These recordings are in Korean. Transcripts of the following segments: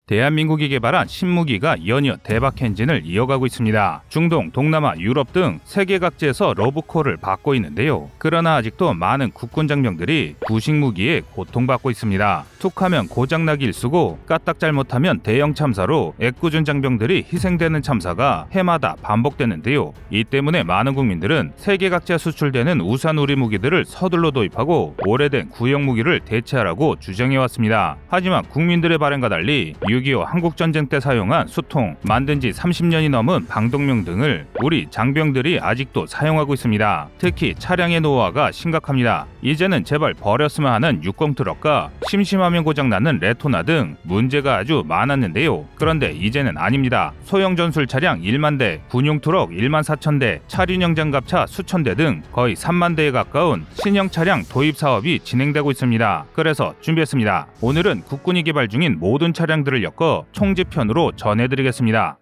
대한민국이 개발한 신무기가 연이어 대박 행진을 이어가고 있습니다. 중동, 동남아, 유럽 등 세계 각지에서 러브콜을 받고 있는데요. 그러나 아직도 많은 국군 장병들이 구식 무기에 고통받고 있습니다. 툭하면 고장나기 일쑤고 까딱 잘못하면 대형 참사로 애꿎은 장병들이 희생되는 참사가 해마다 반복되는데요. 이 때문에 많은 국민들은 세계 각지에 수출되는 우수한 우리 무기들을 서둘러 도입하고 오래된 구형 무기를 대체하라고 주장해왔습니다. 하지만 국민들의 바람과 달리 6.25 한국전쟁 때 사용한 수통, 만든 지 30년이 넘은 방독면 등을 우리 장병들이 아직도 사용하고 있습니다. 특히 차량의 노후화가 심각합니다. 이제는 제발 버렸으면 하는 60트럭과 심심하면 고장나는 레토나 등 문제가 아주 많았는데요. 그런데 이제는 아닙니다. 소형 전술 차량 1만 대, 군용 트럭 1만 4천 대, 차륜형 장갑차 수천 대 등 거의 3만 대에 가까운 신형 차량 도입 사업이 진행되고 있습니다. 그래서 준비했습니다. 오늘은 국군이 개발 중인 모든 차량들을 엮어 총집편으로 전해드리겠습니다.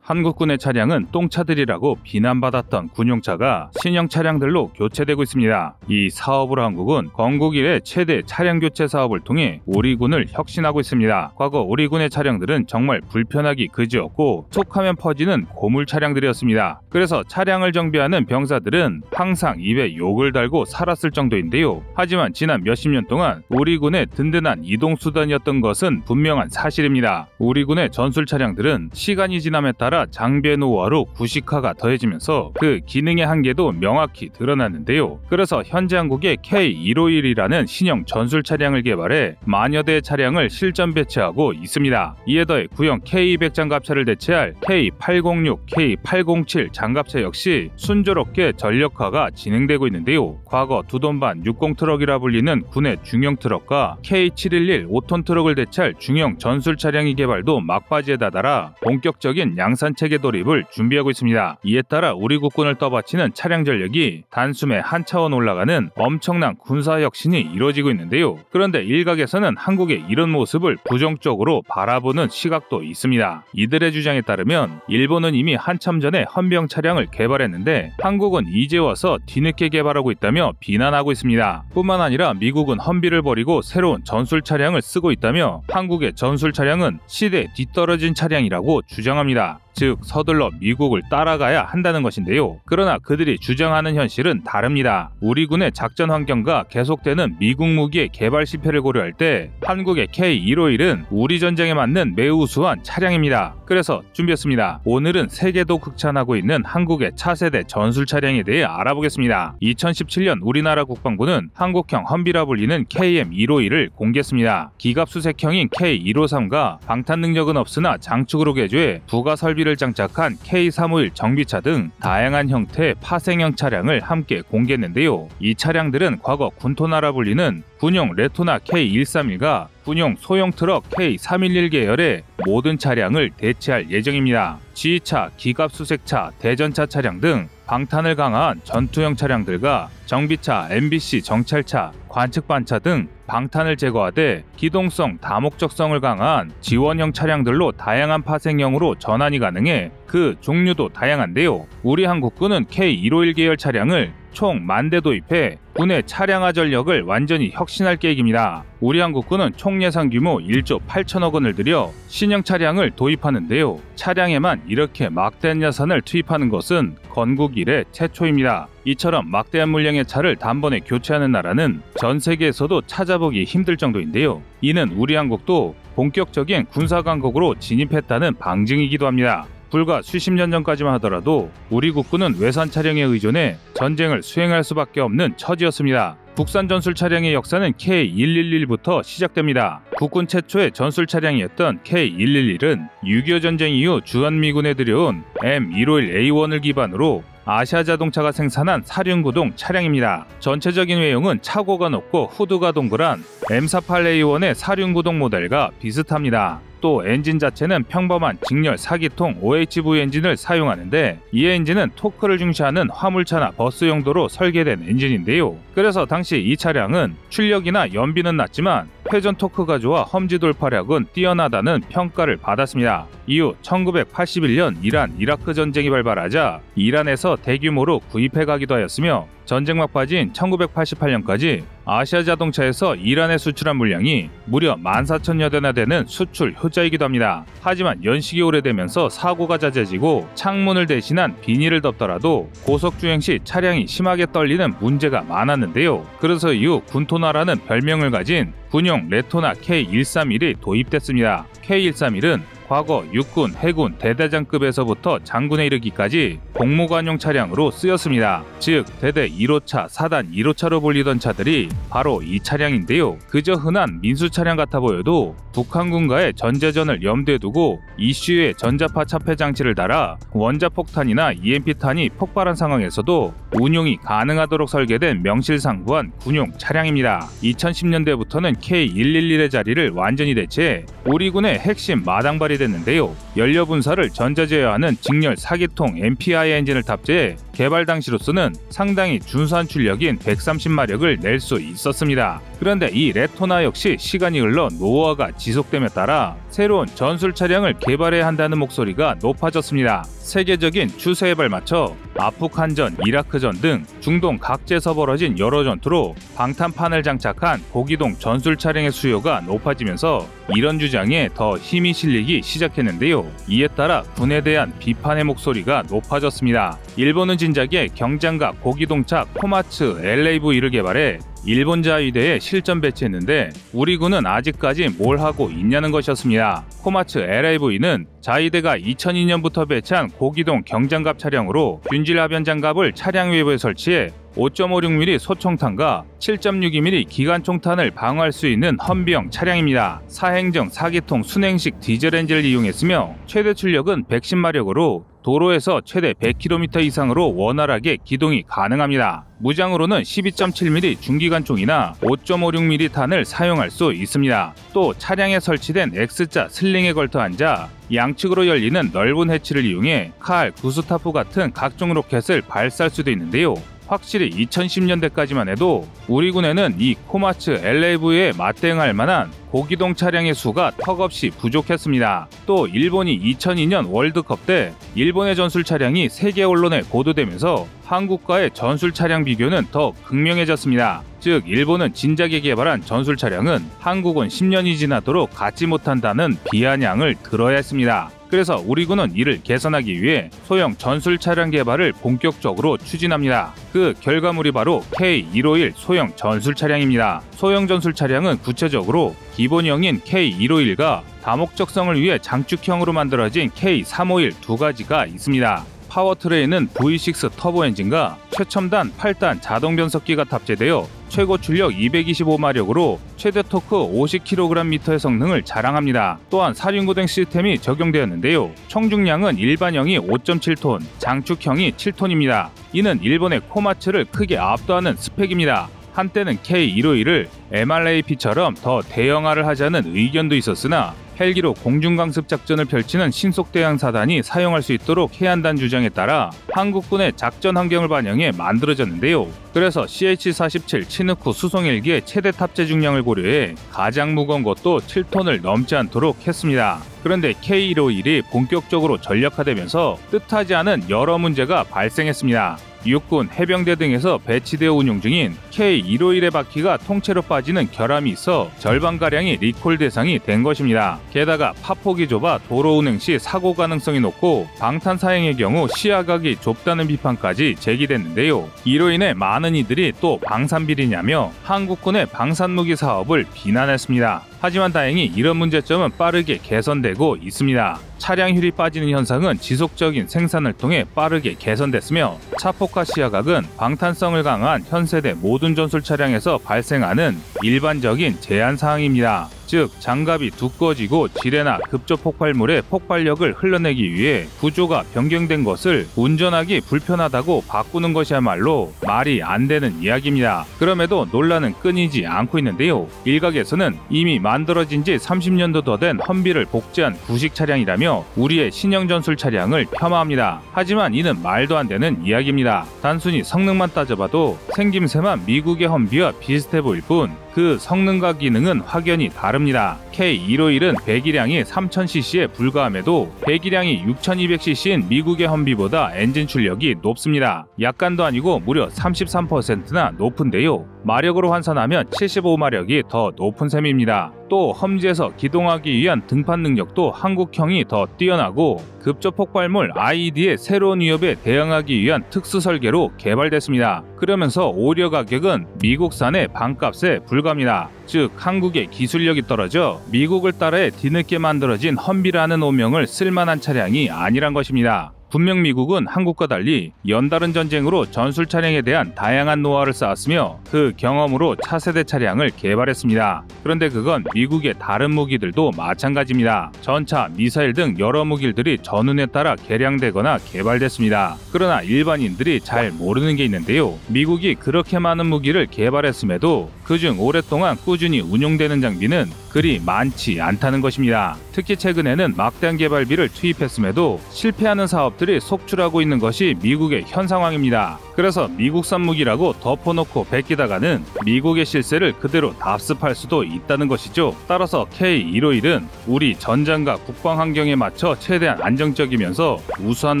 한국군의 차량은 똥차들이라고 비난받았던 군용차가 신형 차량들로 교체되고 있습니다. 이 사업으로 한국은 건국 이래 최대 차량 교체 사업을 통해 우리 군을 혁신하고 있습니다. 과거 우리 군의 차량들은 정말 불편하기 그지없고 툭하면 퍼지는 고물 차량들이었습니다. 그래서 차량을 정비하는 병사들은 항상 입에 욕을 달고 살았을 정도인데요. 하지만 지난 몇십 년 동안 우리 군의 든든한 이동수단이었던 것은 분명한 사실입니다. 우리 군의 전술 차량들은 시간이 지남에 따라 장비의 노후화로 구식화가 더해지면서 그 기능의 한계도 명확히 드러났는데요. 그래서 현재 한국의 K151이라는 신형 전술 차량을 개발해 만여 대의 차량을 실전 배치하고 있습니다. 이에 더해 구형 K200 장갑차를 대체할 K806, K807 장갑차 역시 순조롭게 전력화가 진행되고 있는데요. 과거 두돈반 60트럭이라 불리는 군의 중형 트럭과 K711 5톤 트럭을 대체할 중형 전술 차량의 개발도 막바지에 다다라 본격적인 양산 체계 돌입을 준비하고 있습니다. 이에 따라 우리 국군을 떠받치는 차량 전력이 단숨에 한 차원 올라가는 엄청난 군사 혁신이 이루어지고 있는데요. 그런데 일각에서는 한국의 이런 모습을 부정적으로 바라보는 시각도 있습니다. 이들의 주장에 따르면 일본은 이미 한참 전에 헌병 차량을 개발했는데 한국은 이제 와서 뒤늦게 개발하고 있다며 비난하고 있습니다. 뿐만 아니라 미국은 헌비를 버리고 새로운 전술 차량을 쓰고 있다며 한국의 전술 차량은 시대에 뒤떨어진 차량이라고 주장합니다. 즉 서둘러 미국을 따라가야 한다는 것인데요. 그러나 그들이 주장하는 현실은 다릅니다. 우리 군의 작전 환경과 계속되는 미국 무기의 개발 실패를 고려할 때 한국의 K151은 우리 전쟁에 맞는 매우 우수한 차량입니다. 그래서 준비했습니다. 오늘은 세계도 극찬하고 있는 한국의 차세대 전술 차량에 대해 알아보겠습니다. 2017년 우리나라 국방부는 한국형 헌비라 불리는 KM151을 공개했습니다. 기갑수색형인 K153과 방탄 능력은 없으나 장축으로 개조해 부가 설비 를 장착한 K351 정비차 등 다양한 형태의 파생형 차량을 함께 공개했는데요. 이 차량들은 과거 군토나라 불리는 군용 레토나 K131과 군용 소형 트럭 K311 계열의 모든 차량을 대체할 예정입니다. 지휘차, 기갑수색차, 대전차 차량 등 방탄을 강화한 전투형 차량들과 정비차, MBC 정찰차, 관측반차 등 방탄을 제거하되 기동성, 다목적성을 강화한 지원형 차량들로 다양한 파생형으로 전환이 가능해 그 종류도 다양한데요. 우리 한국군은 K151 계열 차량을 총 10,000대 도입해 군의 차량화 전력을 완전히 혁신할 계획입니다. 우리 한국군은 총 예산 규모 1조 8천억 원을 들여 신형 차량을 도입하는데요. 차량에만 이렇게 막대한 예산을 투입하는 것은 건국 이래 최초입니다. 이처럼 막대한 물량의 차를 단번에 교체하는 나라는 전 세계에서도 찾아보기 힘들 정도인데요. 이는 우리 한국도 본격적인 군사 강국으로 진입했다는 방증이기도 합니다. 불과 수십 년 전까지만 하더라도 우리 국군은 외산 차량에 의존해 전쟁을 수행할 수밖에 없는 처지였습니다. 국산 전술 차량의 역사는 K111부터 시작됩니다. 국군 최초의 전술 차량이었던 K111은 6.25 전쟁 이후 주한미군에 들여온 M151A1을 기반으로 아시아 자동차가 생산한 사륜구동 차량입니다. 전체적인 외형은 차고가 높고 후드가 동그란 M48A1의 사륜구동 모델과 비슷합니다. 또 엔진 자체는 평범한 직렬 4기통 OHV 엔진을 사용하는데 이 엔진은 토크를 중시하는 화물차나 버스 용도로 설계된 엔진인데요. 그래서 당시 이 차량은 출력이나 연비는 낮지만 회전 토크가 좋아 험지 돌파력은 뛰어나다는 평가를 받았습니다. 이후 1981년 이란 이라크 전쟁이 발발하자 이란에서 대규모로 구입해 가기도 하였으며 전쟁 막바지인 1988년까지 아시아 자동차에서 이란에 수출한 물량이 무려 14,000여 대나 되는 수출 효자이기도 합니다. 하지만 연식이 오래되면서 사고가 잦아지고 창문을 대신한 비닐을 덮더라도 고속주행 시 차량이 심하게 떨리는 문제가 많았는데요. 그래서 이후 군토나라는 별명을 가진 군용 레토나 K131이 도입됐습니다. K131은 과거 육군, 해군, 대대장급에서부터 장군에 이르기까지 복무관용 차량으로 쓰였습니다. 즉 대대 1호차, 사단 1호차로 불리던 차들이 바로 이 차량인데요. 그저 흔한 민수 차량 같아 보여도 북한군과의 전제전을 염두에 두고 이슈에 전자파 차폐 장치를 달아 원자폭탄이나 EMP탄이 폭발한 상황에서도 운용이 가능하도록 설계된 명실상부한 군용 차량입니다. 2010년대부터는 K111의 자리를 완전히 대체해 우리 군의 핵심 마당발이 됐는데요. 연료 분사를 전자제어하는 직렬 4기통 MPI 엔진을 탑재해 개발 당시로서는 상당히 준수한 출력인 130마력을 낼 수 있었습니다. 그런데 이 레토나 역시 시간이 흘러 노후화가 지속됨에 따라 새로운 전술 차량을 개발해야 한다는 목소리가 높아졌습니다. 세계적인 추세에 발맞춰 아프간전, 이라크전 등 중동 각지에서 벌어진 여러 전투로 방탄판을 장착한 고기동 전술 차량의 수요가 높아지면서 이런 주장에 더 힘이 실리기 시작했는데요. 이에 따라 군에 대한 비판의 목소리가 높아졌습니다. 일본은 진작에 경장갑 고기동차 코마츠 LAV를 개발해 일본 자위대에 실전 배치했는데 우리 군은 아직까지 뭘 하고 있냐는 것이었습니다. 코마츠 LAV는 자위대가 2002년부터 배치한 고기동 경장갑 차량으로 균질 하변 장갑을 차량 외부에 설치해 5.56mm 소총탄과 7.62mm 기관총탄을 방어할 수 있는 헌비형 차량입니다. 사행정 4기통 순행식 디젤 엔진을 이용했으며 최대 출력은 110마력으로 도로에서 최대 100km 이상으로 원활하게 기동이 가능합니다. 무장으로는 12.7mm 중기관총이나 5.56mm 탄을 사용할 수 있습니다. 또 차량에 설치된 X자 슬링에 걸터 앉아 양측으로 열리는 넓은 해치를 이용해 칼, 구스타프 같은 각종 로켓을 발사할 수도 있는데요. 확실히 2010년대까지만 해도 우리 군에는 이 코마츠 LAV에 맞대응할 만한 고기동 차량의 수가 턱없이 부족했습니다. 또 일본이 2002년 월드컵 때 일본의 전술 차량이 세계 언론에 보도되면서 한국과의 전술 차량 비교는 더 극명해졌습니다. 즉 일본은 진작에 개발한 전술 차량은 한국은 10년이 지나도록 갖지 못한다는 비아냥을 들어야 했습니다. 그래서 우리 군은 이를 개선하기 위해 소형 전술 차량 개발을 본격적으로 추진합니다. 그 결과물이 바로 K151 소형 전술 차량입니다. 소형 전술 차량은 구체적으로 기본형인 K151과 다목적성을 위해 장축형으로 만들어진 K351 두 가지가 있습니다. 파워트레인은 V6 터보 엔진과 최첨단 8단 자동 변속기가 탑재되어 최고 출력 225마력으로 최대 토크 50kgm의 성능을 자랑합니다. 또한 사륜구동 시스템이 적용되었는데요. 총 중량은 일반형이 5.7톤, 장축형이 7톤입니다. 이는 일본의 코마츠를 크게 압도하는 스펙입니다. 한때는 K151을 MRAP처럼 더 대형화를 하자는 의견도 있었으나 헬기로 공중강습 작전을 펼치는 신속대항사단이 사용할 수 있도록 해야 한다는 주장에 따라 한국군의 작전 환경을 반영해 만들어졌는데요. 그래서 CH-47 치누크 수송 헬기의 최대 탑재 중량을 고려해 가장 무거운 것도 7톤을 넘지 않도록 했습니다. 그런데 K151이 본격적으로 전력화되면서 뜻하지 않은 여러 문제가 발생했습니다. 육군, 해병대 등에서 배치되어 운용 중인 K151의 바퀴가 통째로 빠지는 결함이 있어 절반가량이 리콜 대상이 된 것입니다. 게다가 파폭이 좁아 도로 운행 시 사고 가능성이 높고 방탄 사행의 경우 시야각이 좁다는 비판까지 제기됐는데요. 이로 인해 많은 이들이 또 방산비리냐며 한국군의 방산무기 사업을 비난했습니다. 하지만 다행히 이런 문제점은 빠르게 개선되고 있습니다. 차량휠이 빠지는 현상은 지속적인 생산을 통해 빠르게 개선됐으며 차폭화 시야각은 방탄성을 강한 현세대 모든 전술 차량에서 발생하는 일반적인 제한사항입니다. 즉 장갑이 두꺼워지고 지뢰나 급조 폭발물의 폭발력을 흘러내기 위해 구조가 변경된 것을 운전하기 불편하다고 바꾸는 것이야말로 말이 안 되는 이야기입니다. 그럼에도 논란은 끊이지 않고 있는데요. 일각에서는 이미 만들어진 지 30년도 더 된 험비를 복제한 구식 차량이라며 우리의 신형 전술 차량을 폄하합니다. 하지만 이는 말도 안 되는 이야기입니다. 단순히 성능만 따져봐도 생김새만 미국의 험비와 비슷해 보일 뿐 그 성능과 기능은 확연히 다릅니다. 다릅니다. K151은 배기량이 3000cc에 불과함에도 배기량이 6200cc인 미국의 험비보다 엔진 출력이 높습니다. 약간도 아니고 무려 33%나 높은데요. 마력으로 환산하면 75마력이 더 높은 셈입니다. 또 험지에서 기동하기 위한 등판 능력도 한국형이 더 뛰어나고 급조 폭발물 IED의 새로운 위협에 대응하기 위한 특수 설계로 개발됐습니다. 그러면서 오히려 가격은 미국산의 반값에 불과합니다. 즉 한국의 기술력이 떨어져 미국을 따라해 뒤늦게 만들어진 험비라는 오명을 쓸만한 차량이 아니란 것입니다. 분명 미국은 한국과 달리 연다른 전쟁으로 전술 차량에 대한 다양한 노하우를 쌓았으며 그 경험으로 차세대 차량을 개발했습니다. 그런데 그건 미국의 다른 무기들도 마찬가지입니다. 전차, 미사일 등 여러 무기들이 전운에 따라 개량되거나 개발됐습니다. 그러나 일반인들이 잘 모르는 게 있는데요. 미국이 그렇게 많은 무기를 개발했음에도 그중 오랫동안 꾸준히 운용되는 장비는 그리 많지 않다는 것입니다. 특히 최근에는 막대한 개발비를 투입했음에도 실패하는 사업들이 속출하고 있는 것이 미국의 현 상황입니다. 그래서 미국산 무기라고 덮어놓고 베끼다가는 미국의 실세를 그대로 답습할 수도 있다는 것이죠. 따라서 K151은 우리 전장과 국방 환경에 맞춰 최대한 안정적이면서 우수한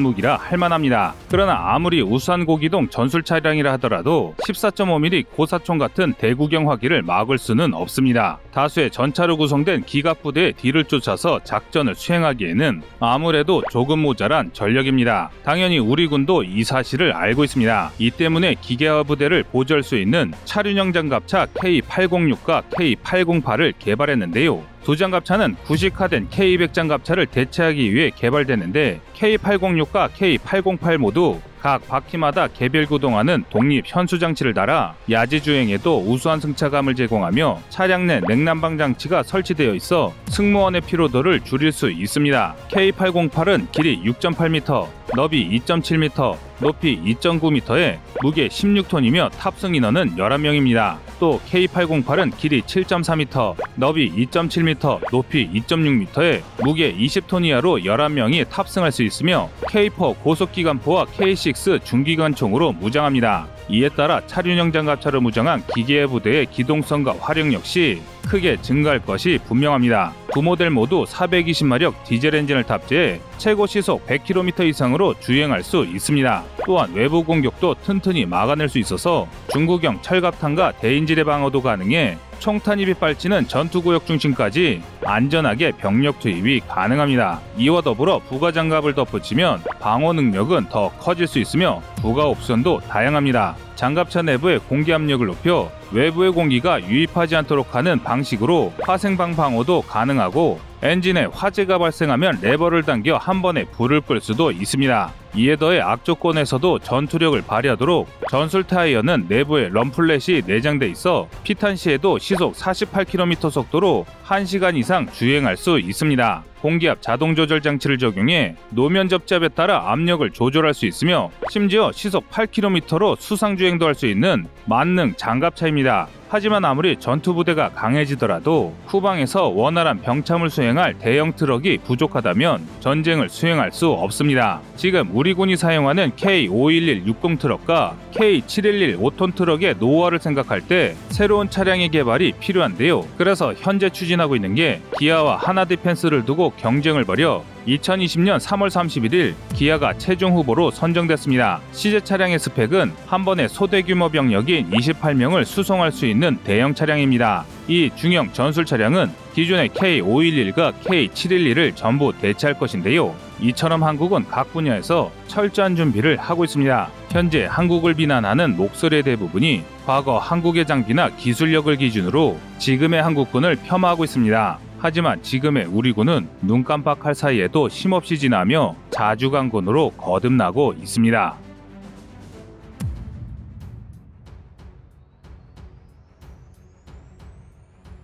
무기라 할만합니다. 그러나 아무리 우수한 고기동 전술 차량이라 하더라도 14.5mm 고사총 같은 대구경 화기를 막을 수는 없습니다. 다수의 전차로 구성된 기갑부대의 뒤를 쫓아서 작전을 수행하기에는 아무래도 조금 모자란 전력입니다. 당연히 우리 군도 이 사실을 알고 있습니다. 이 때문에 기계화 부대를 보조할 수 있는 차륜형 장갑차 K806과 K808을 개발했는데요. 두 장갑차는 구식화된 K200 장갑차를 대체하기 위해 개발됐는데 K806과 K808 모두 각 바퀴마다 개별 구동하는 독립 현수 장치를 달아 야지 주행에도 우수한 승차감을 제공하며 차량 내 냉난방 장치가 설치되어 있어 승무원의 피로도를 줄일 수 있습니다. K808은 길이 6.8m, 너비 2.7m, 높이 2.9m에 무게 16톤이며 탑승 인원은 11명입니다. 또 K808은 길이 7.4m, 너비 2.7m, 높이 2.6m에 무게 20톤 이하로 11명이 탑승할 수 있으며 K4 고속기관포와 K6 중기관총으로 무장합니다. 이에 따라 차륜형 장갑차로 무장한 기계 부대의 기동성과 화력 역시 크게 증가할 것이 분명합니다. 두 모델 모두 420마력 디젤 엔진을 탑재해 최고 시속 100km 이상으로 주행할 수 있습니다. 또한 외부 공격도 튼튼히 막아낼 수 있어서 중국형 철갑탄과 대인지대 방어도 가능해 총탄입이 빨치는 전투구역 중심까지 안전하게 병력 투입이 가능합니다. 이와 더불어 부가 장갑을 덧붙이면 방어 능력은 더 커질 수 있으며 부가 옵션도 다양합니다. 장갑차 내부의 공기 압력을 높여 외부의 공기가 유입하지 않도록 하는 방식으로 화생방 방어도 가능하고 엔진에 화재가 발생하면 레버를 당겨 한 번에 불을 끌 수도 있습니다. 이에 더해 악조건에서도 전투력을 발휘하도록 전술 타이어는 내부에 럼플렛이 내장돼 있어 피탄 시에도 시속 48km 속도로 1시간 이상 주행할 수 있습니다. 공기압 자동 조절 장치를 적용해 노면 접잡에 따라 압력을 조절할 수 있으며 심지어 시속 8km로 수상 주행도 할 수 있는 만능 장갑차입니다. 하지만 아무리 전투부대가 강해지더라도 후방에서 원활한 병참을 수행할 대형 트럭이 부족하다면 전쟁을 수행할 수 없습니다. 지금 우리 군이 사용하는 K511 60 트럭과 K711 5톤 트럭의 노후화를 생각할 때 새로운 차량의 개발이 필요한데요. 그래서 현재 추진하고 있는 게 기아와 하나디펜스를 두고 경쟁을 벌여 2020년 3월 31일 기아가 최종 후보로 선정됐습니다. 시제 차량의 스펙은 한 번에 소대 규모 병력인 28명을 수송할 수 있는 대형 차량입니다. 이 중형 전술 차량은 기존의 K511과 K711을 전부 대체할 것인데요. 이처럼 한국은 각 분야에서 철저한 준비를 하고 있습니다. 현재 한국을 비난하는 목소리의 대부분이 과거 한국의 장비나 기술력을 기준으로 지금의 한국군을 폄하하고 있습니다. 하지만 지금의 우리 군은 눈 깜빡할 사이에도 힘없이 지나며 자주강군으로 거듭나고 있습니다.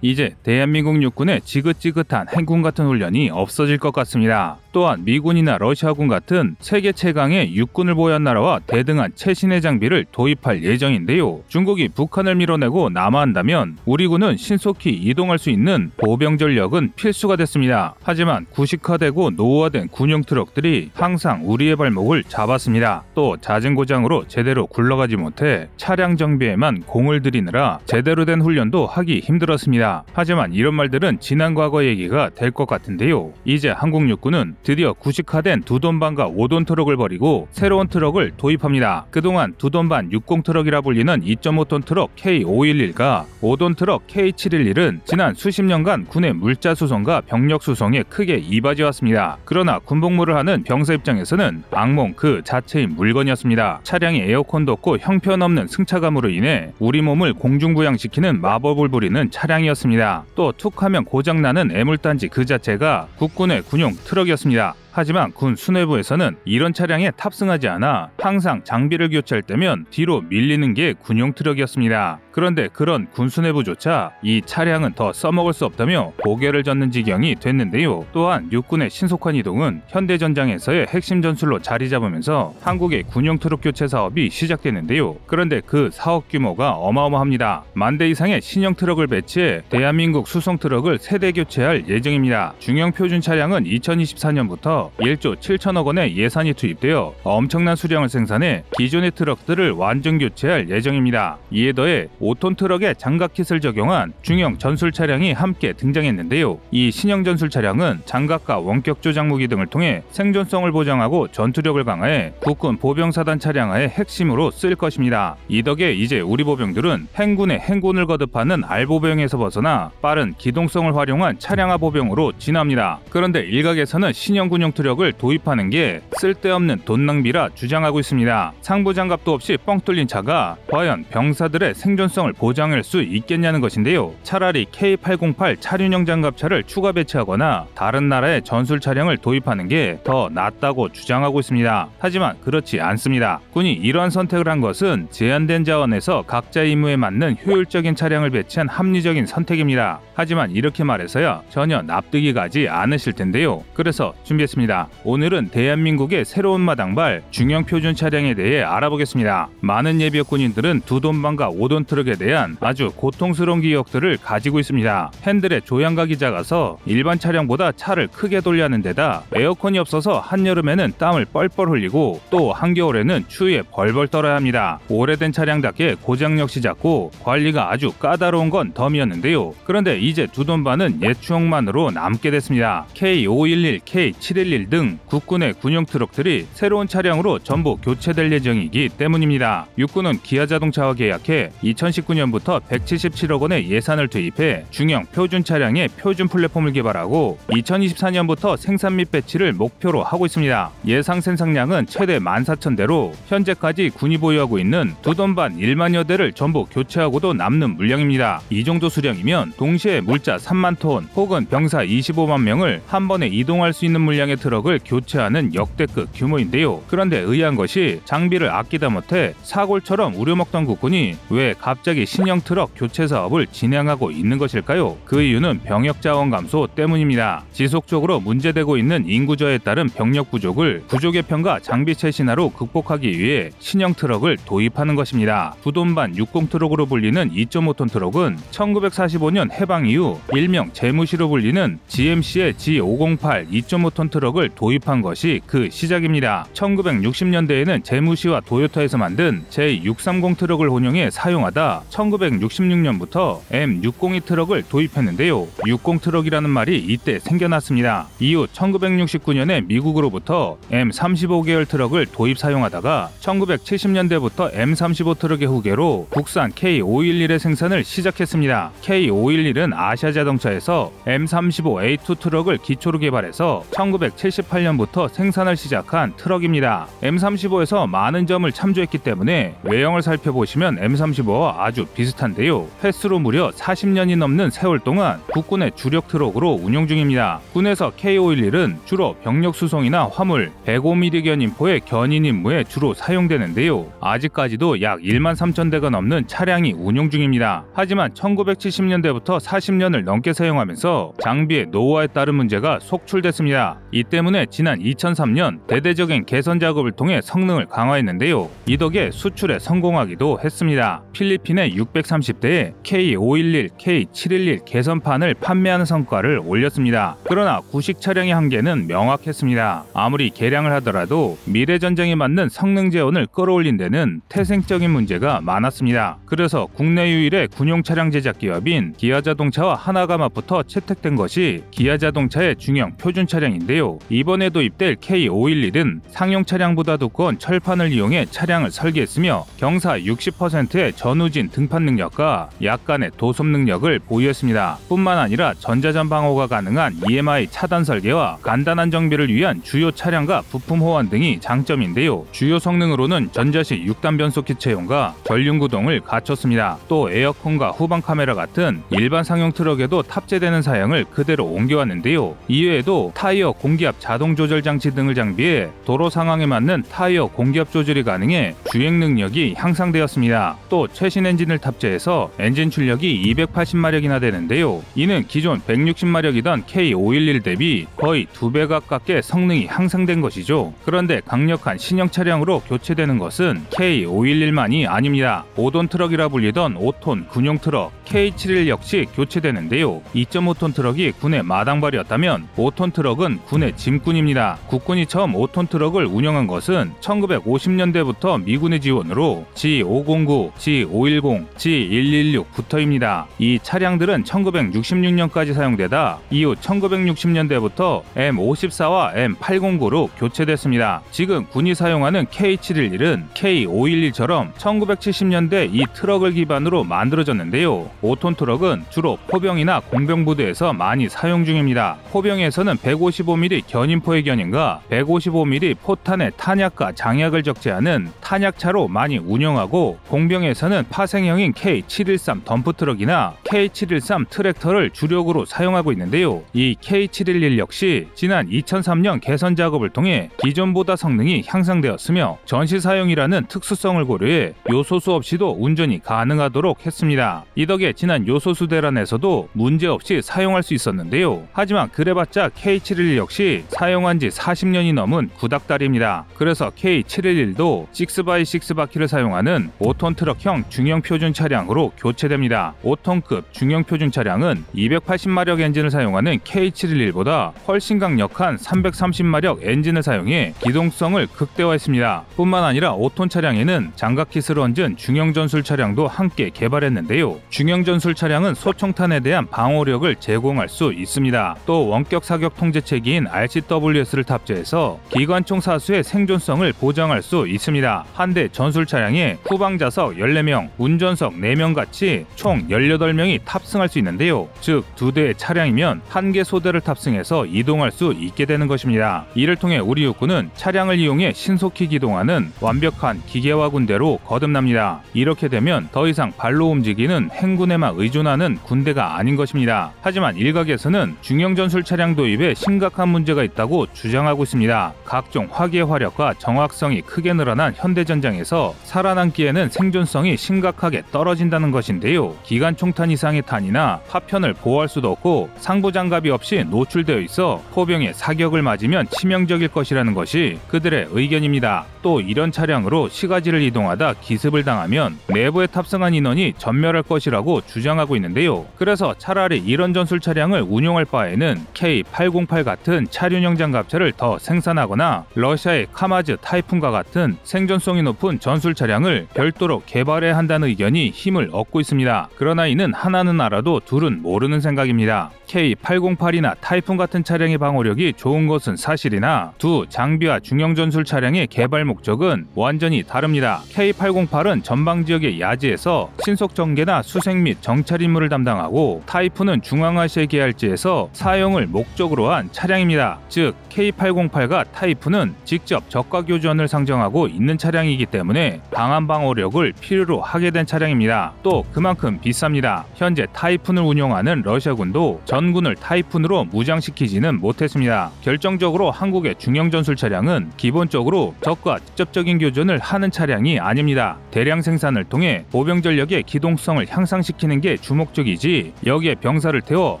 이제 대한민국 육군의 지긋지긋한 행군 같은 훈련이 없어질 것 같습니다. 또한 미군이나 러시아군 같은 세계 최강의 육군을 보유한 나라와 대등한 최신의 장비를 도입할 예정인데요. 중국이 북한을 밀어내고 남하한다면 우리 군은 신속히 이동할 수 있는 보병 전력은 필수가 됐습니다. 하지만 구식화되고 노후화된 군용 트럭들이 항상 우리의 발목을 잡았습니다. 또 잦은 고장으로 제대로 굴러가지 못해 차량 정비에만 공을 들이느라 제대로 된 훈련도 하기 힘들었습니다. 하지만 이런 말들은 지난 과거 얘기가 될 것 같은데요. 이제 한국 육군은 드디어 구식화된 2톤반과 5톤 트럭을 버리고 새로운 트럭을 도입합니다. 그동안 2톤반 60 트럭이라 불리는 2.5톤 트럭 K511과 5톤 트럭 K711은 지난 수십 년간 군의 물자 수송과 병력 수송에 크게 이바지왔습니다. 그러나 군복무를 하는 병사 입장에서는 악몽 그 자체인 물건이었습니다. 차량에 에어컨도 없고 형편없는 승차감으로 인해 우리 몸을 공중부양시키는 마법을 부리는 차량이었습니다. 또 툭하면 고장나는 애물단지 그 자체가 국군의 군용 트럭이었습니다. 하지만 군 수뇌부에서는 이런 차량에 탑승하지 않아 항상 장비를 교체할 때면 뒤로 밀리는 게 군용 트럭이었습니다. 그런데 그런 군 수뇌부조차 이 차량은 더 써먹을 수 없다며 고개를 젓는 지경이 됐는데요. 또한 육군의 신속한 이동은 현대전장에서의 핵심 전술로 자리 잡으면서 한국의 군용 트럭 교체 사업이 시작됐는데요. 그런데 그 사업 규모가 어마어마합니다. 10,000대 이상의 신형 트럭을 배치해 대한민국 수송 트럭을 세대 교체할 예정입니다. 중형 표준 차량은 2024년부터 1조 7천억 원의 예산이 투입되어 엄청난 수량을 생산해 기존의 트럭들을 완전 교체할 예정입니다. 이에 더해 5톤 트럭에 장갑킷을 적용한 중형 전술 차량이 함께 등장했는데요. 이 신형 전술 차량은 장갑과 원격 조작 무기 등을 통해 생존성을 보장하고 전투력을 강화해 국군 보병사단 차량화의 핵심으로 쓰일 것입니다. 이 덕에 이제 우리 보병들은 행군의 행군을 거듭하는 알보병에서 벗어나 빠른 기동성을 활용한 차량화 보병으로 진화합니다. 그런데 일각에서는 신형 군용 트럭을 도입하는 게 쓸데없는 돈 낭비라 주장하고 있습니다. 상부장갑도 없이 뻥 뚫린 차가 과연 병사들의 생존성을 보장할 수 있겠냐는 것인데요. 차라리 K808 차륜형 장갑차를 추가 배치하거나 다른 나라의 전술 차량을 도입하는 게 더 낫다고 주장하고 있습니다. 하지만 그렇지 않습니다. 군이 이러한 선택을 한 것은 제한된 자원에서 각자의 임무에 맞는 효율적인 차량을 배치한 합리적인 선택입니다. 하지만 이렇게 말해서야 전혀 납득이 가지 않으실 텐데요. 그래서 준비했습니다. 오늘은 대한민국의 새로운 마당발 중형 표준 차량에 대해 알아보겠습니다. 많은 예비역 군인들은 2톤반과 5톤 트럭에 대한 아주 고통스러운 기억들을 가지고 있습니다. 핸들의 조향각이 작아서 일반 차량보다 차를 크게 돌려야 하는 데다 에어컨이 없어서 한여름에는 땀을 뻘뻘 흘리고 또 한겨울에는 추위에 벌벌 떨어야 합니다. 오래된 차량답게 고장 역시 작고 관리가 아주 까다로운 건 덤이었는데요. 그런데 이제 2톤반은 옛 추억만으로 남게 됐습니다. K511, K711 등 국군의 군용 트럭들이 새로운 차량으로 전부 교체될 예정이기 때문입니다. 육군은 기아자동차와 계약해 2019년부터 177억 원의 예산을 투입해 중형 표준 차량의 표준 플랫폼을 개발하고 2024년부터 생산 및 배치를 목표로 하고 있습니다. 예상 생산량은 최대 14,000대로 현재까지 군이 보유하고 있는 2톤반 1만여 대를 전부 교체하고도 남는 물량입니다. 이 정도 수량이면 동시에 물자 3만 톤 혹은 병사 25만 명을 한 번에 이동할 수 있는 물량의 트럭을 교체하는 역대급 규모인데요. 그런데 의아한 것이 장비를 아끼다 못해 사골처럼 우려먹던 국군이 왜 갑자기 신형 트럭 교체 사업을 진행하고 있는 것일까요? 그 이유는 병역 자원 감소 때문입니다. 지속적으로 문제되고 있는 인구저하에 따른 병력 부족을 부족 개편과 장비 최신화로 극복하기 위해 신형 트럭을 도입하는 것입니다. 2톤반 60 트럭으로 불리는 2.5톤 트럭은 1945년 해방 이후 일명 재무시로 불리는 GMC의 G508 2.5톤 트럭을 도입한 것이 그 시작입니다. 1960년대에는 재무시와 도요타에서 만든 J630 트럭을 혼용해 사용하다 1966년부터 M602 트럭을 도입했는데요. 60 트럭이라는 말이 이때 생겨났습니다. 이후 1969년에 미국으로부터 M35 계열 트럭을 도입 사용하다가 1970년대부터 M35 트럭의 후계로 국산 K511의 생산을 시작했습니다. K511은 아시아 자동차에서 M35A2 트럭을 기초로 개발해서 1978년부터 생산을 시작한 트럭입니다. M35에서 많은 점을 참조했기 때문에 외형을 살펴보시면 M35와 트럭과 아주 비슷한데요. 횟수로 무려 40년이 넘는 세월 동안 국군의 주력 트럭으로 운용 중입니다. 군에서 K511은 주로 병력 수송이나 화물, 105mm 견인포의 견인 임무에 주로 사용되는데요. 아직까지도 약 1만 3천 대가 넘는 차량이 운용 중입니다. 하지만 1970년대부터 40년을 넘게 사용하면서 장비의 노후화에 따른 문제가 속출됐습니다. 이 때문에 지난 2003년 대대적인 개선 작업을 통해 성능을 강화했는데요. 이 덕에 수출에 성공하기도 했습니다. 필리핀의 630대에 K511, K711 개선판을 판매하는 성과를 올렸습니다. 그러나 구식 차량의 한계는 명확했습니다. 아무리 개량을 하더라도 미래 전쟁에 맞는 성능 재원을 끌어올린 데는 태생적인 문제가 많았습니다. 그래서 국내 유일의 군용 차량 제작 기업인 기아자동차와 하나가마부터 채택된 것이 기아자동차의 중형 표준 차량인데요. 이번에 도입될 K511은 상용 차량보다 두꺼운 철판을 이용해 차량을 설계했으며 경사 60%의 전후진 등판 능력과 약간의 도속 능력을 보유했습니다. 뿐만 아니라 전자전 방호가 가능한 EMI 차단 설계와 간단한 정비를 위한 주요 차량과 부품 호환 등이 장점인데요. 주요 성능으로는 전자식 6단 변속기 채용과 전륜 구동을 갖췄습니다. 또 에어컨과 후방 카메라 같은 일반 상용 트럭에도 탑재되는 사양을 그대로 옮겨왔는데요. 이외에도 타이어 공기압 자동 조절 장치 등을 장비해 도로 상황에 맞는 타이어 공기압 조절이 가능해 주행 능력이 향상되었습니다. 또 최신 엔진을 탑재해서 엔진 출력이 280마력이나 되는데요. 이는 기존 160마력이던 K511 대비 거의 2배 가깝게 성능이 향상된 것이죠. 그런데 강력한 신형 차량으로 교체되는 것은 K511만이 아닙니다. 5톤 트럭이라 불리던 5톤 군용 트럭 K711 역시 교체되는데요. 2.5톤 트럭이 군의 마당발이었다면 5톤 트럭은 군의 짐꾼입니다. 국군이 처음 5톤 트럭을 운영한 것은 1950년대부터 미군의 지원으로 G509, G510, G116부터입니다. 이 차량들은 1966년까지 사용되다 이후 1960년대부터 M54와 M809로 교체됐습니다. 지금 군이 사용하는 K711은 K511처럼 1970년대 이 트럭을 기반으로 만들어졌는데요. 5톤 트럭은 주로 포병이나 공병부대에서 많이 사용 중입니다. 포병에서는 155mm 견인포의 견인과 155mm 포탄의 탄약과 장약을 적재하는 탄약차로 많이 운영하고 공병에서는 파생형인 K713 덤프트럭이나 K713 트랙터를 주력으로 사용하고 있는데요. 이 K711 역시 지난 2003년 개선 작업을 통해 기존보다 성능이 향상되었으며 전시 사용이라는 특수성을 고려해 요소수 없이도 운전이 가능하도록 했습니다. 이 덕에 지난 요소수 대란에서도 문제없이 사용할 수 있었는데요. 하지만 그래봤자 K711 역시 사용한 지 40년이 넘은 구닥다리입니다. 그래서 K711도 6x6 바퀴를 사용하는 5톤 트럭형 중형 표준 차량으로 교체됩니다. 5톤급 중형 표준 차량은 280마력 엔진을 사용하는 K711보다 훨씬 강력한 330마력 엔진을 사용해 기동성을 극대화했습니다. 뿐만 아니라 5톤 차량에는 장갑킷을 얹은 중형 전술 차량도 함께 개발했는데요. 중형 전술 차량은 소총탄에 대한 방어력을 제공할 수 있습니다. 또 원격 사격 통제체계인 RCWS를 탑재해서 기관총 사수의 생존성을 보장할 수 있습니다. 한 대 전술 차량에 후방 좌석 14명, 운전석 4명 같이 총 18명이 탑승할 수 있는데요. 즉 2대의 차량이면 1개 소대를 탑승해서 이동할 수 있게 되는 것입니다. 이를 통해 우리 육군은 차량을 이용해 신속히 기동하는 완벽한 기계화 군대로 거듭납니다. 이렇게 되면 더 이상 발로 움직이는 행군에만 의존하는 군대가 아닌 것입니다. 하지만 일각에서는 중형 전술 차량 도입에 심각한 문제가 있다고 주장하고 있습니다. 각종 화기의 화력과 정확성이 크게 늘어난 현대전장에서 살아남기에는 생존성이 심각하게 떨어진다는 것인데요. 기관총탄 이상의 탄이나 파편을 보호할 수도 없고 상부장갑이 없이 노출되어 있어 포병의 사격을 맞으면 치명적일 것이라는 것이 그들의 의견입니다. 또 이런 차량으로 시가지를 이동하다 기습을 당하면 내부에 탑승한 인원이 전멸할 것이라고 주장하고 있는데요. 그래서 차라리 이런 전술 차량을 운용할 바에는 K808 같은 차륜형 장갑차를 더 생산하거나 러시아의 카마즈 타이푼과 같은 생존성이 높은 전술 차량을 별도로 개발해야 한다는 의견이 힘을 얻고 있습니다. 그러나 이는 하나는 알아도 둘은 모르는 생각입니다. K808이나 타이푼 같은 차량의 방어력이 좋은 것은 사실이나 두 장비와 중형 전술 차량의 개발 목적은 완전히 다릅니다. K808은 전방지역의 야지에서 신속 전개나 수색 및 정찰 임무를 담당하고 타이푼은 중앙아시아 계열지에서 사용을 목적으로 한 차량입니다. 즉 K808과 타이푼은 직접 적과 교전을 상정하고 있는 차량이기 때문에 강한 방어력을 필요로 하게 파괴된 차량입니다. 또 그만큼 비쌉니다. 현재 타이푼을 운용하는 러시아군도 전군을 타이푼으로 무장시키지는 못했습니다. 결정적으로 한국의 중형 전술 차량은 기본적으로 적과 직접적인 교전을 하는 차량이 아닙니다. 대량 생산을 통해 보병 전력의 기동성을 향상시키는 게 주목적이지 여기에 병사를 태워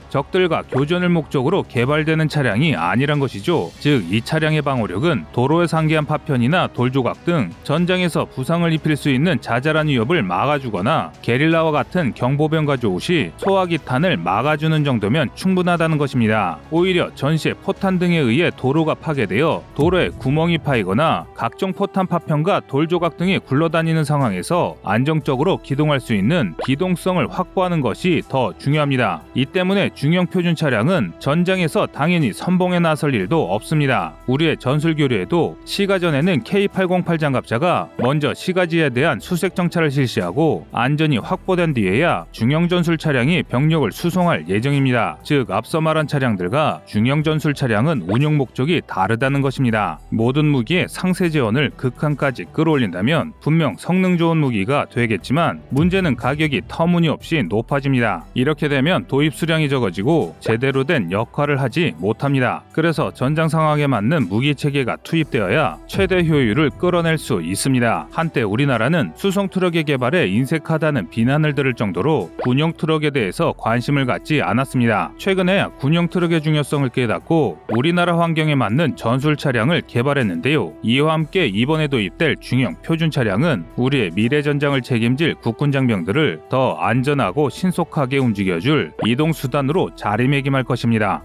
적들과 교전을 목적으로 개발되는 차량이 아니란 것이죠. 즉 이 차량의 방어력은 도로에 상기한 파편이나 돌조각 등 전장에서 부상을 입힐 수 있는 자잘한 위협을 막아주거나 게릴라와 같은 경보병과 조우시 소화기탄을 막아주는 정도면 충분하다는 것입니다. 오히려 전시의 포탄 등에 의해 도로가 파괴되어 도로에 구멍이 파이거나 각종 포탄 파편과 돌조각 등이 굴러다니는 상황에서 안정적으로 기동할 수 있는 기동성을 확보하는 것이 더 중요합니다. 이 때문에 중형 표준 차량은 전장에서 당연히 선봉에 나설 일도 없습니다. 우리의 전술 교류에도 시가전에는 K808 장갑차가 먼저 시가지에 대한 수색 정찰을 실시하고 안전이 확보된 뒤에야 중형 전술 차량이 병력을 수송할 예정입니다. 즉 앞서 말한 차량들과 중형 전술 차량은 운용 목적이 다르다는 것입니다. 모든 무기의 상세 제원을 극한까지 끌어올린다면 분명 성능 좋은 무기가 되겠지만 문제는 가격이 터무니없이 높아집니다. 이렇게 되면 도입 수량이 적어지고 제대로 된 역할을 하지 못합니다. 그래서 전장 상황에 맞는 무기 체계가 투입되어야 최대 효율을 끌어낼 수 있습니다. 한때 우리나라는 수송 트럭의 개발에 인색하다는 비난을 들을 정도로 군용 트럭에 대해서 관심을 갖지 않았습니다. 최근에 군용 트럭의 중요성을 깨닫고 우리나라 환경에 맞는 전술 차량을 개발했는데요. 이와 함께 이번에 도입될 중형 표준 차량은 우리의 미래 전장을 책임질 국군 장병들을 더 안전하고 신속하게 움직여줄 이동 수단으로 자리매김할 것입니다.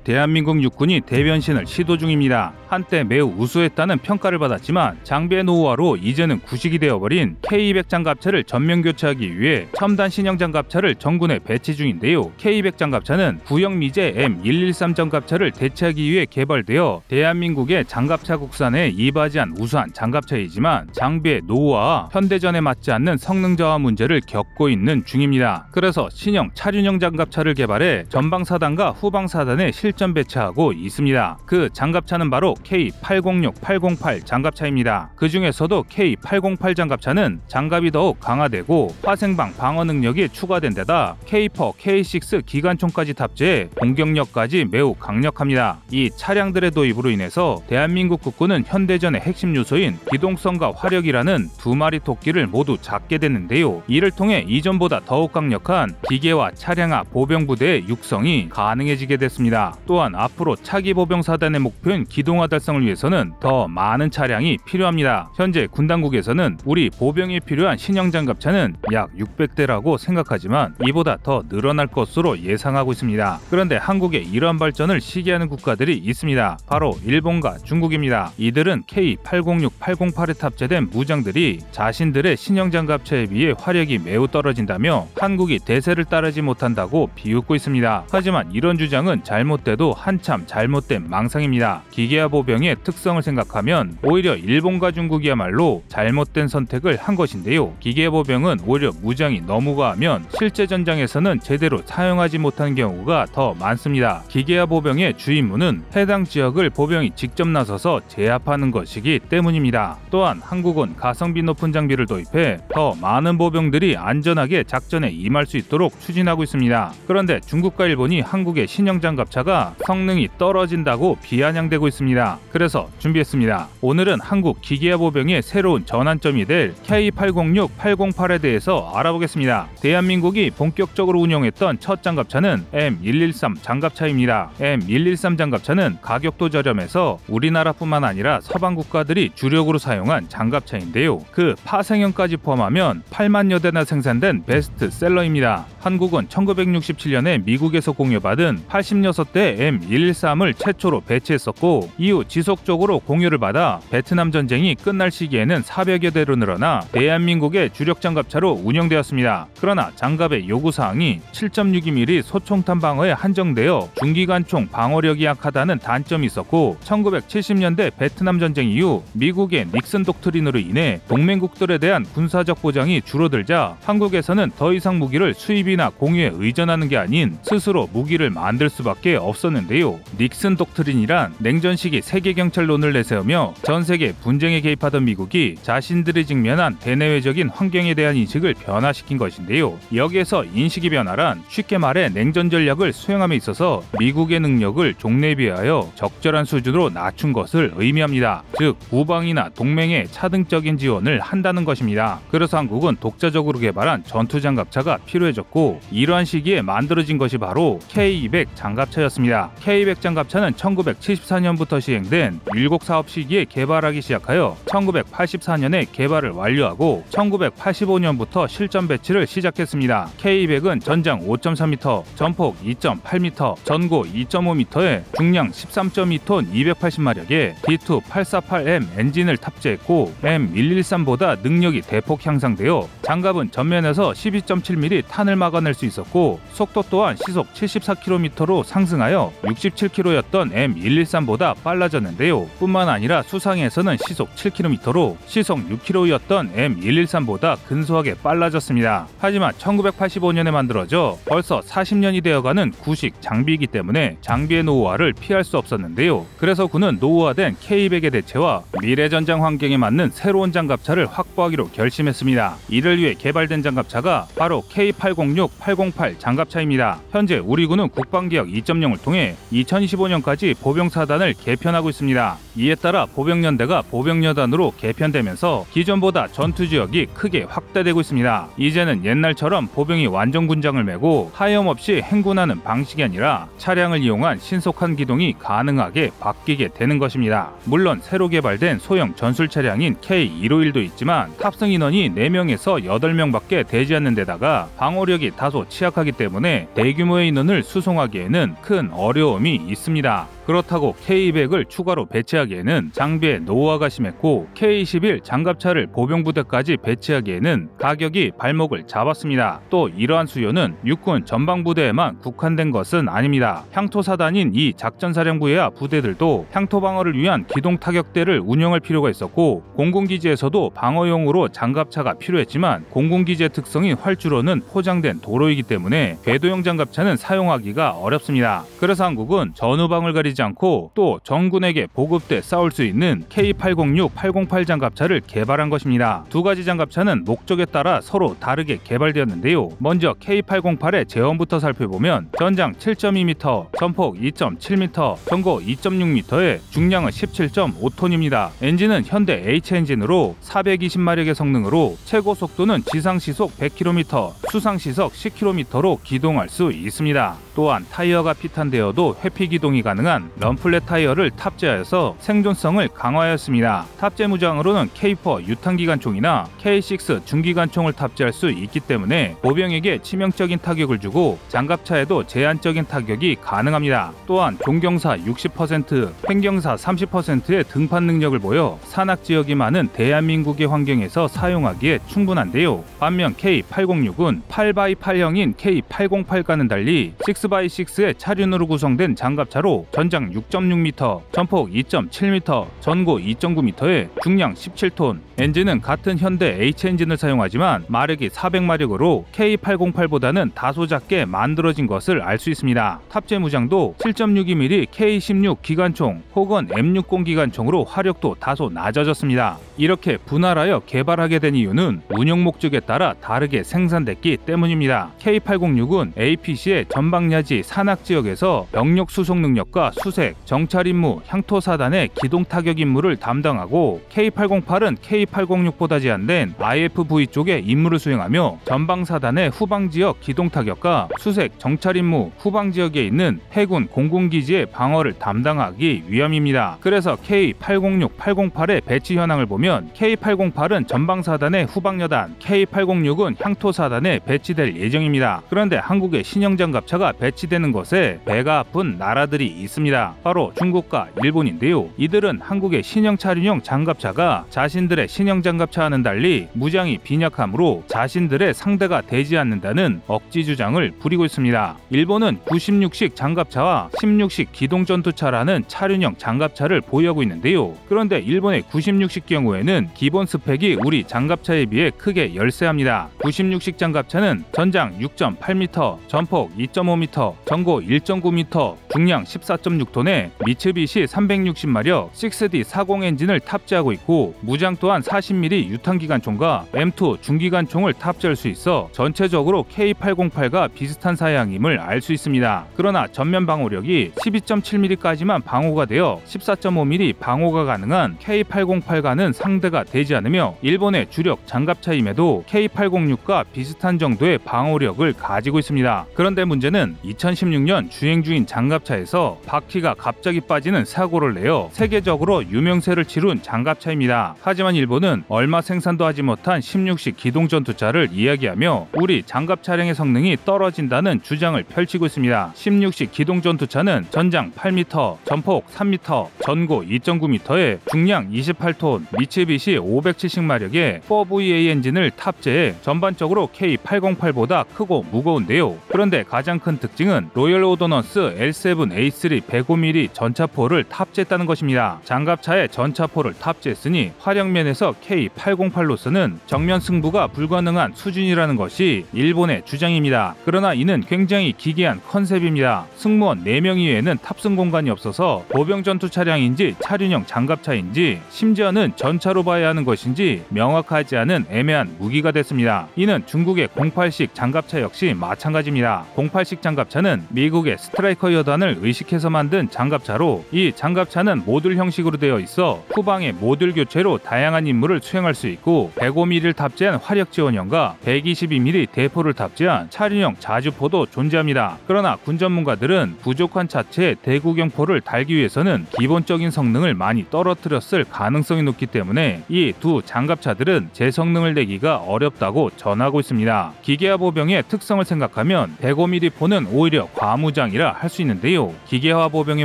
대한민국 육군이 대변신을 시도 중입니다. 한때 매우 우수했다는 평가를 받았지만 장비의 노후화로 이제는 구식이 되어버린 K200 장갑차를 전면 교체하기 위해 첨단 신형 장갑차를 전군에 배치 중인데요. K200 장갑차는 구형 미제 M113 장갑차를 대체하기 위해 개발되어 대한민국의 장갑차 국산에 이바지한 우수한 장갑차이지만 장비의 노후화와 현대전에 맞지 않는 성능 저하 문제를 겪고 있는 중입니다. 그래서 신형 차륜형 장갑차를 개발해 전방사단과 후방사단에 실전 배치하고 있습니다. 그 장갑차는 바로 K806-808 장갑차입니다. 그 중에서도 K808 장갑차는 장갑이 더욱 강화되고 화생방 방어 능력이 추가된 데다 K4, K6 기관총까지 탑재해 공격력까지 매우 강력합니다. 이 차량들의 도입으로 인해서 대한민국 국군은 현대전의 핵심 요소인 기동성과 화력이라는 두 마리 토끼를 모두 잡게 됐는데요. 이를 통해 이전보다 더욱 강력한 기계와 차량화 보병부대의 육성이 가능해지게 됐습니다. 또한 앞으로 차기 보병사단의 목표인 기동화 달성을 위해서는 더 많은 차량이 필요합니다. 현재 군 당국에서는 우리 보병에 필요한 신형 장갑차는 약 600대라고 생각하지만 이보다 더 늘어날 것으로 예상하고 있습니다. 그런데 한국에 이러한 발전을 시기하는 국가들이 있습니다. 바로 일본과 중국입니다. 이들은 K806-808에 탑재된 무장들이 자신들의 신형 장갑차에 비해 화력이 매우 떨어진다며 한국이 대세를 따르지 못한다고 비웃고 있습니다. 하지만 이런 주장은 잘못돼도 한참 잘못된 망상입니다. 기계화 보병의 특성을 생각하면 오히려 일본과 중국이야말로 잘못된 선택을 한 것인데요. 기계화 보병은 오히려 무장이 너무 과하면 실제 전장에서는 제대로 사용하지 못하는 경우가 더 많습니다. 기계화 보병의 주 임무는 해당 지역을 보병이 직접 나서서 제압하는 것이기 때문입니다. 또한 한국은 가성비 높은 장비를 도입해 더 많은 보병들이 안전하게 작전에 임할 수 있도록 추진하고 있습니다. 그런데 중국과 일본이 한국의 신형 장갑차가 성능이 떨어진다고 비아냥대고 있습니다. 그래서 준비했습니다. 오늘은 한국 기계화 보병의 새로운 전환점이 될 K806-808에 대해서 알아보겠습니다. 대한민국이 본격적으로 운영했던 첫 장갑차는 M113 장갑차입니다. M113 장갑차는 가격도 저렴해서 우리나라뿐만 아니라 서방 국가들이 주력으로 사용한 장갑차인데요. 그 파생형까지 포함하면 8만여 대나 생산된 베스트셀러입니다. 한국은 1967년에 미국에서 공유받은 86대 M113을 최초로 배치했었고 이후 지속적으로 공유를 받아 베트남 전쟁이 끝날 시기에는 400여 대로 늘어나 대한민국의 주력 장갑차로 운영되었습니다. 그러나 장갑의 요구사항이 7.62mm 소총탄 방어에 한정되어 중기관총 방어력이 약하다는 단점이 있었고 1970년대 베트남 전쟁 이후 미국의 닉슨 독트린으로 인해 동맹국들에 대한 군사적 보장이 줄어들자 한국에서는 더 이상 무기를 수입이나 공유에 의존하는 게 아닌 스스로 무기를 만들 수밖에 없었습니다. 없었는데요. 닉슨 독트린이란 냉전 시기 세계 경찰론을 내세우며 전 세계 분쟁에 개입하던 미국이 자신들이 직면한 대내외적인 환경에 대한 인식을 변화시킨 것인데요. 여기에서 인식이 변화란 쉽게 말해 냉전 전략을 수행함에 있어서 미국의 능력을 종래에 비하여 적절한 수준으로 낮춘 것을 의미합니다. 즉 우방이나 동맹에 차등적인 지원을 한다는 것입니다. 그래서 한국은 독자적으로 개발한 전투장갑차가 필요해졌고 이러한 시기에 만들어진 것이 바로 K200 장갑차였습니다. K200 장갑차는 1974년부터 시행된 율곡 사업 시기에 개발하기 시작하여 1984년에 개발을 완료하고 1985년부터 실전 배치를 시작했습니다. K200은 전장 5.3m, 전폭 2.8m, 전고 2.5m에 중량 13.2톤 280마력에 D2-848M 엔진을 탑재했고 M113보다 능력이 대폭 향상되어 장갑은 전면에서 12.7mm 탄을 막아낼 수 있었고 속도 또한 시속 74km로 상승하여 67km였던 M113보다 빨라졌는데요. 뿐만 아니라 수상에서는 시속 7km로 시속 6km였던 M113보다 근소하게 빨라졌습니다. 하지만 1985년에 만들어져 벌써 40년이 되어가는 구식 장비이기 때문에 장비의 노후화를 피할 수 없었는데요. 그래서 군은 노후화된 K200의 대체와 미래 전장 환경에 맞는 새로운 장갑차를 확보하기로 결심했습니다. 이를 위해 개발된 장갑차가 바로 K806-808 장갑차입니다. 현재 우리 군은 국방개혁 2.0을 통해 2025년까지 보병사단을 개편하고 있습니다. 이에 따라 보병연대가 보병여단으로 개편되면서 기존보다 전투지역이 크게 확대되고 있습니다. 이제는 옛날처럼 보병이 완전 군장을 메고 하염없이 행군하는 방식이 아니라 차량을 이용한 신속한 기동이 가능하게 바뀌게 되는 것입니다. 물론 새로 개발된 소형 전술 차량인 K151도 있지만 탑승 인원이 4명에서 8명밖에 되지 않는 데다가 방어력이 다소 취약하기 때문에 대규모의 인원을 수송하기에는 큰 어려움이 있습니다. 그렇다고 K200을 추가로 배치하기에는 장비의 노후화가 심했고 K21 장갑차를 보병부대까지 배치하기에는 가격이 발목을 잡았습니다. 또 이러한 수요는 육군 전방부대에만 국한된 것은 아닙니다. 향토사단인 이 작전사령부의 부대들도 향토방어를 위한 기동타격대를 운영할 필요가 있었고 공군기지에서도 방어용으로 장갑차가 필요했지만 공군기지의 특성이 활주로는 포장된 도로이기 때문에 궤도형 장갑차는 사용하기가 어렵습니다. 그래서 한국은 전후방을 가리지 않고 또 전군에게 보급돼 싸울 수 있는 K806-808 장갑차를 개발한 것입니다. 두 가지 장갑차는 목적에 따라 서로 다르게 개발되었는데요. 먼저 K808의 재원부터 살펴보면 전장 7.2m, 전폭 2.7m, 전고 2.6m에 중량은 17.5톤입니다. 엔진은 현대 H엔진으로 420마력의 성능으로 최고 속도는 지상시속 100km, 수상시속 10km로 기동할 수 있습니다. 또한 타이어가 피탄되어도 회피 기동이 가능한 럼플렛 타이어를 탑재하여서 생존성을 강화하였습니다. 탑재 무장으로는 K4 유탄기관총이나 K6 중기관총을 탑재할 수 있기 때문에 보병에게 치명적인 타격을 주고 장갑차에도 제한적인 타격이 가능합니다. 또한 종경사 60%, 횡경사 30%의 등판 능력을 보여 산악지역이 많은 대한민국의 환경에서 사용하기에 충분한데요. 반면 K806은 8x8형인 K808과는 달리 6x6의 차륜으로 구성된 장갑차로 전장 6.6m, 전폭 2.7m, 전고 2.9m에 중량 17톤, 엔진은 같은 현대 H엔진을 사용하지만 마력이 400마력으로 K808보다는 다소 작게 만들어진 것을 알 수 있습니다. 탑재 무장도 7.62mm K16 기관총 혹은 M60 기관총으로 화력도 다소 낮아졌습니다. 이렇게 분할하여 개발하게 된 이유는 운용 목적에 따라 다르게 생산됐기 때문입니다. K806은 APC의 전방야지 산악지역에서 병력 수송 능력과 수색, 정찰 임무, 향토사단의 기동타격 임무를 담당하고 K808은 K806보다 제한된 IFV 쪽의 임무를 수행하며 전방사단의 후방지역 기동타격과 수색, 정찰 임무, 후방지역에 있는 해군 공군기지의 방어를 담당하기 위함입니다. 그래서 K806, 808의 배치 현황을 보면 K808은 전방사단의 후방여단, K806은 향토사단에 배치될 예정입니다. 그런데 한국의 신형 장갑차가 배치되는 것에 배가 아픈 나라들이 있습니다. 바로 중국과 일본인데요. 이들은 한국의 신형 차륜형 장갑차가 자신들의 신형 장갑차와는 달리 무장이 빈약하므로 자신들의 상대가 되지 않는다는 억지 주장을 부리고 있습니다. 일본은 96식 장갑차와 16식 기동전투차라는 차륜형 장갑차를 보유하고 있는데요. 그런데 일본의 96식 경우에는 기본 스펙이 우리 장갑차에 비해 크게 열세합니다. 96식 장갑차는 전장 6.8m, 전폭 2.5m, 전고 1.9m, 2.9m, 중량 14.6톤의 미츠비시 360마력 6D40 엔진을 탑재하고 있고 무장 또한 40mm 유탄기관총과 M2 중기관총을 탑재할 수 있어 전체적으로 K808과 비슷한 사양임을 알 수 있습니다. 그러나 전면 방호력이 12.7mm까지만 방호가 되어 14.5mm 방호가 가능한 K808과는 상대가 되지 않으며 일본의 주력 장갑차임에도 K806과 비슷한 정도의 방호력을 가지고 있습니다. 그런데 문제는 2016년 주행 중인 장갑차에서 바퀴가 갑자기 빠지는 사고를 내어 세계적으로 유명세를 치룬 장갑차입니다. 하지만 일본은 얼마 생산도 하지 못한 16식 기동전투차를 이야기하며 우리 장갑 차량의 성능이 떨어진다는 주장을 펼치고 있습니다. 16식 기동전투차는 전장 8m, 전폭 3m, 전고 2.9m에 중량 28톤, 미츠비시 570마력의 4VA 엔진을 탑재해 전반적으로 K808보다 크고 무거운데요. 그런데 가장 큰 특징은 로열 오더넌스 L7A3 105mm 전차포를 탑재했다는 것입니다. 장갑차에 전차포를 탑재했으니 활용면에서 K808로서는 정면 승부가 불가능한 수준이라는 것이 일본의 주장입니다. 그러나 이는 굉장히 기괴한 컨셉입니다. 승무원 4명 이외에는 탑승 공간이 없어서 보병 전투 차량인지 차륜형 장갑차인지 심지어는 전차로 봐야 하는 것인지 명확하지 않은 애매한 무기가 됐습니다. 이는 중국의 08식 장갑차 역시 마찬가지입니다. 08식 장갑차는 미국의 스트라이커 여단을 의식해서 만든 장갑차로 이 장갑차는 모듈 형식으로 되어 있어 후방의 모듈 교체로 다양한 임무를 수행할 수 있고 105mm를 탑재한 화력 지원형과 122mm 대포를 탑재한 차륜형 자주포도 존재합니다. 그러나 군 전문가들은 부족한 차체의 대구경포를 달기 위해서는 기본적인 성능을 많이 떨어뜨렸을 가능성이 높기 때문에 이 두 장갑차들은 제 성능을 내기가 어렵다고 전하고 있습니다. 기계화 보병의 특성을 생각하면 105mm 포는 오히려 과무장이라 할 수 있는데요. 기계화 보병의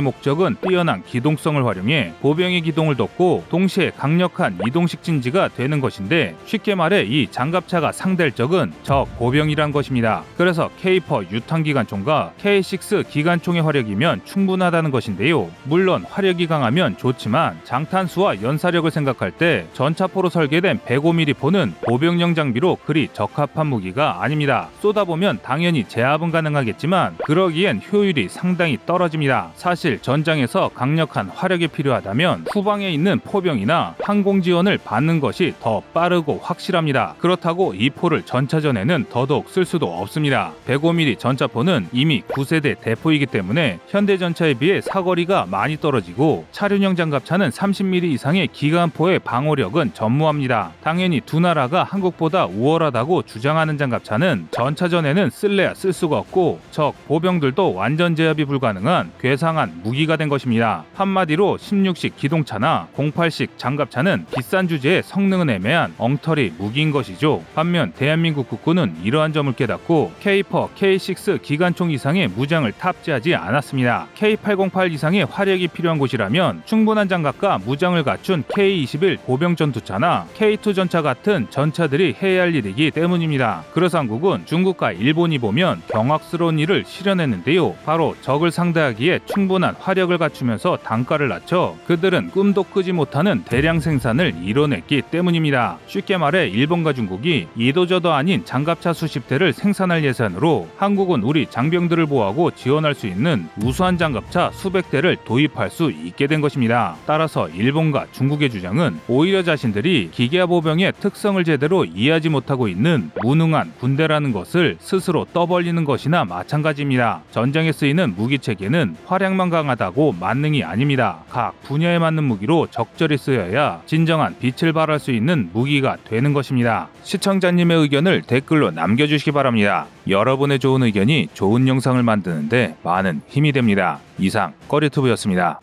목적은 뛰어난 기동성을 활용해 보병의 기동을 돕고 동시에 강력한 이동식 진지가 되는 것인데 쉽게 말해 이 장갑차가 상대할 적은 적 보병이란 것입니다. 그래서 K4 유탄기관총과 K6 기관총의 화력이면 충분하다는 것인데요. 물론 화력이 강하면 좋지만 장탄수와 연사력을 생각할 때 전차포로 설계된 105mm 포는 보병용 장비로 그리 적합한 무기가 아닙니다. 쏘다보면 당연히 제압은 가능하겠지만 그러기엔 효율이 상당히 떨어집니다. 사실 전장에서 강력한 화력이 필요하다면 후방에 있는 포병이나 항공 지원을 받는 것이 더 빠르고 확실합니다. 그렇다고 이 포를 전차전에는 더더욱 쓸 수도 없습니다. 105mm 전차포는 이미 9세대 대포이기 때문에 현대전차에 비해 사거리가 많이 떨어지고 차륜형 장갑차는 30mm 이상의 기관포의 방호력은 전무합니다. 당연히 두 나라가 한국보다 우월하다고 주장하는 장갑차는 전차전에는 쓸래야 쓸 수가 없고 적 보병들도 완전 제압이 불가능한 괴상한 무기가 된 것입니다. 한마디로 16식 기동차나 08식 장갑차는 비싼 주제에 성능은 애매한 엉터리 무기인 것이죠. 반면 대한민국 국군은 이러한 점을 깨닫고 K4, K6 기관총 이상의 무장을 탑재하지 않았습니다. K808 이상의 화력이 필요한 곳이라면 충분한 장갑과 무장을 갖춘 K21 보병 전투차나 K2 전차 같은 전차들이 해야 할 일이기 때문입니다. 그래서 한국은 중국과 일본이 보면 경악스러운 일을 실현했는데요. 바로 적을 상대하기에 충분한 화력을 갖추면서 단가를 낮춰 그들은 꿈도 꾸지 못하는 대량 생산을 이뤄냈기 때문입니다. 쉽게 말해 일본과 중국이 이도저도 아닌 장갑차 수십 대를 생산할 예산으로 한국은 우리 장병들을 보호하고 지원할 수 있는 우수한 장갑차 수백 대를 도입할 수 있게 된 것입니다. 따라서 일본과 중국의 주장은 오히려 자신들이 기계화 보병의 특성을 제대로 이해하지 못하고 있는 무능한 군대라는 것을 스스로 떠벌리는 것이나 마찬가지입니다. 전쟁에 쓰이는 무기 체계는 화력만 강하다고 만능이 아닙니다. 각 분야에 맞는 무기로 적절히 쓰여야 진정한 빛을 발할 수 있는 무기가 되는 것입니다. 시청자님의 의견을 댓글로 남겨주시기 바랍니다. 여러분의 좋은 의견이 좋은 영상을 만드는데 많은 힘이 됩니다. 이상 꺼리투브였습니다.